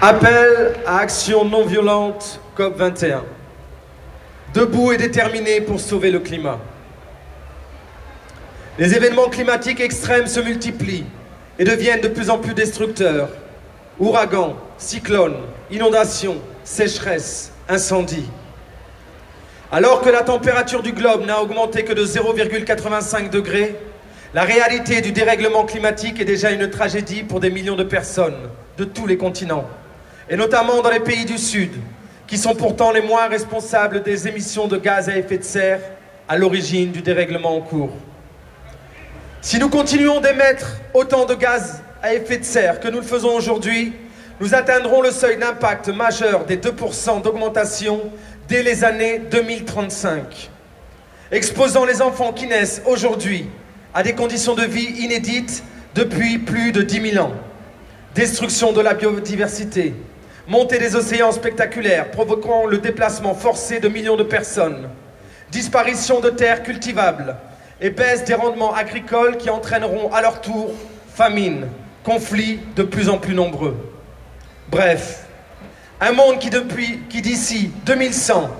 Appel à action non violente, COP21. Debout et déterminé pour sauver le climat. Les événements climatiques extrêmes se multiplient et deviennent de plus en plus destructeurs. Ouragans, cyclones, inondations, sécheresses, incendies. Alors que la température du globe n'a augmenté que de 0,85 degrés, la réalité du dérèglement climatique est déjà une tragédie pour des millions de personnes de tous les continents, et notamment dans les pays du Sud, qui sont pourtant les moins responsables des émissions de gaz à effet de serre à l'origine du dérèglement en cours. Si nous continuons d'émettre autant de gaz à effet de serre que nous le faisons aujourd'hui, nous atteindrons le seuil d'impact majeur des 2% d'augmentation dès les années 2035, exposant les enfants qui naissent aujourd'hui à des conditions de vie inédites depuis plus de 10 000 ans. Destruction de la biodiversité, montée des océans spectaculaires provoquant le déplacement forcé de millions de personnes, disparition de terres cultivables et baisse des rendements agricoles qui entraîneront à leur tour famine, conflits de plus en plus nombreux. Bref, un monde qui d'ici 2100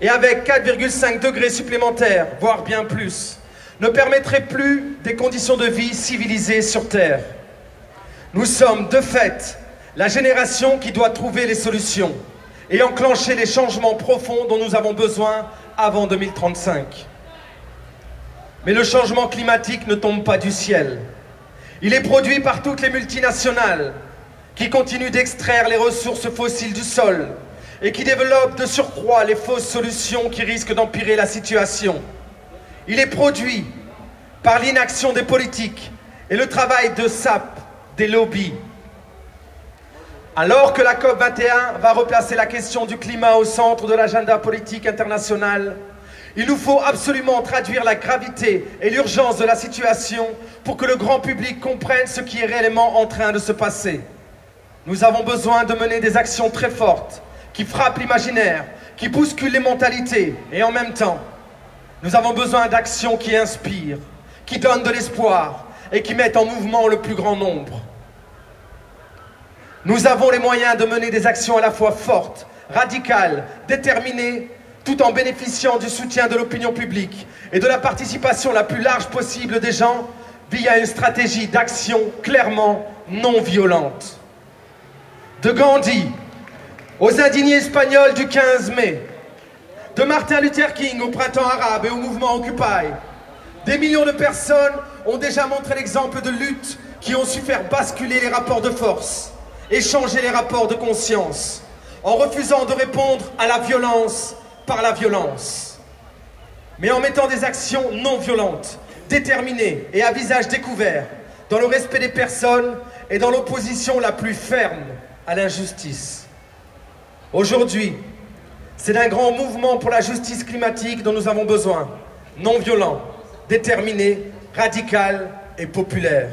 et avec 4,5 degrés supplémentaires, voire bien plus, ne permettrait plus des conditions de vie civilisées sur Terre. Nous sommes de fait la génération qui doit trouver les solutions et enclencher les changements profonds dont nous avons besoin avant 2035. Mais le changement climatique ne tombe pas du ciel. Il est produit par toutes les multinationales qui continuent d'extraire les ressources fossiles du sol et qui développent de surcroît les fausses solutions qui risquent d'empirer la situation. Il est produit par l'inaction des politiques et le travail de sape des lobbies. Alors que la COP21 va replacer la question du climat au centre de l'agenda politique international, il nous faut absolument traduire la gravité et l'urgence de la situation pour que le grand public comprenne ce qui est réellement en train de se passer. Nous avons besoin de mener des actions très fortes, qui frappent l'imaginaire, qui bousculent les mentalités, et en même temps, nous avons besoin d'actions qui inspirent, qui donnent de l'espoir et qui mettent en mouvement le plus grand nombre. Nous avons les moyens de mener des actions à la fois fortes, radicales, déterminées, tout en bénéficiant du soutien de l'opinion publique et de la participation la plus large possible des gens via une stratégie d'action clairement non violente. De Gandhi aux indignés espagnols du 15 mai, de Martin Luther King au printemps arabe et au mouvement Occupy, des millions de personnes ont déjà montré l'exemple de luttes qui ont su faire basculer les rapports de force et changer les rapports de conscience, en refusant de répondre à la violence par la violence, mais en mettant des actions non violentes, déterminées et à visage découvert, dans le respect des personnes et dans l'opposition la plus ferme à l'injustice. Aujourd'hui, c'est d'un grand mouvement pour la justice climatique dont nous avons besoin, non violent, déterminé, radical et populaire.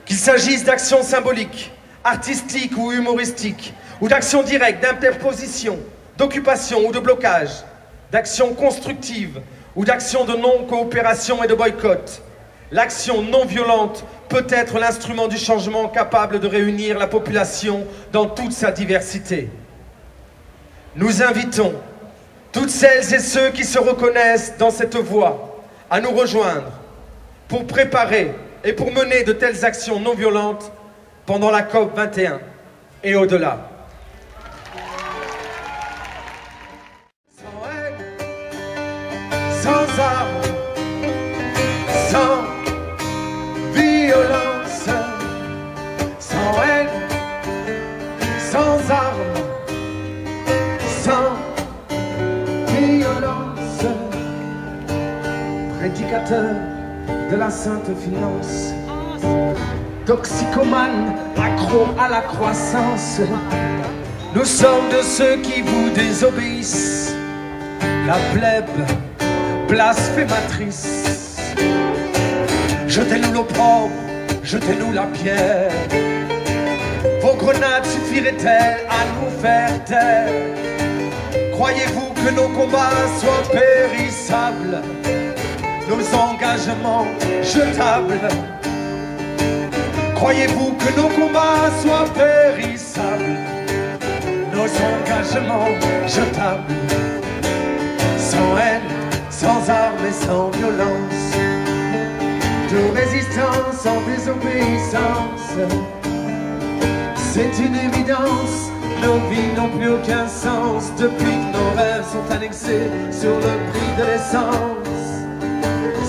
Qu'il s'agisse d'actions symboliques, artistiques ou humoristiques, ou d'actions directes, d'interposition, d'occupation ou de blocage, d'actions constructives ou d'actions de non-coopération et de boycott, l'action non violente peut être l'instrument du changement capable de réunir la population dans toute sa diversité. Nous invitons toutes celles et ceux qui se reconnaissent dans cette voie à nous rejoindre pour préparer et pour mener de telles actions non violentes pendant la COP21 et au-delà. Sans haine, sans armes, sans violence, sans haine, sans armes, sans violence, prédicateur de la sainte finance, toxicomane, accro à la croissance, nous sommes de ceux qui vous désobéissent, la plèbe blasphématrice. Jetez-nous l'opprobre, jetez-nous la pierre. Vos grenades suffiraient-elles à nous faire taire? Croyez-vous que nos combats soient périssables, nos engagements jetables? Croyez-vous que nos combats soient périssables? non jetable, sans haine, sans armes et sans violence, de résistance en désobéissance. C'est une évidence, nos vies n'ont plus aucun sens depuis que nos rêves sont annexés sur le prix de l'essence.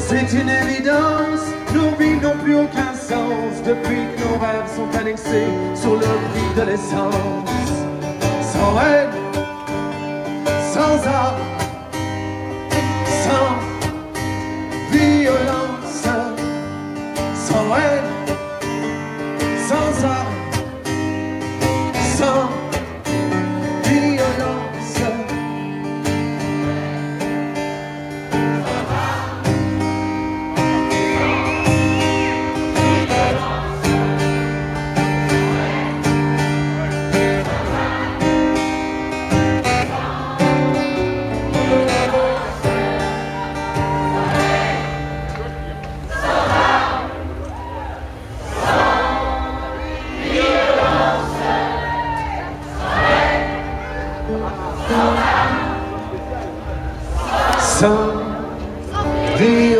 C'est une évidence, nos vies n'ont plus aucun sens depuis que nos rêves sont annexés sur le prix de l'essence. Sans haine, sans armes, sans violence, sans haine, sans armes, sans violence. Sans violence.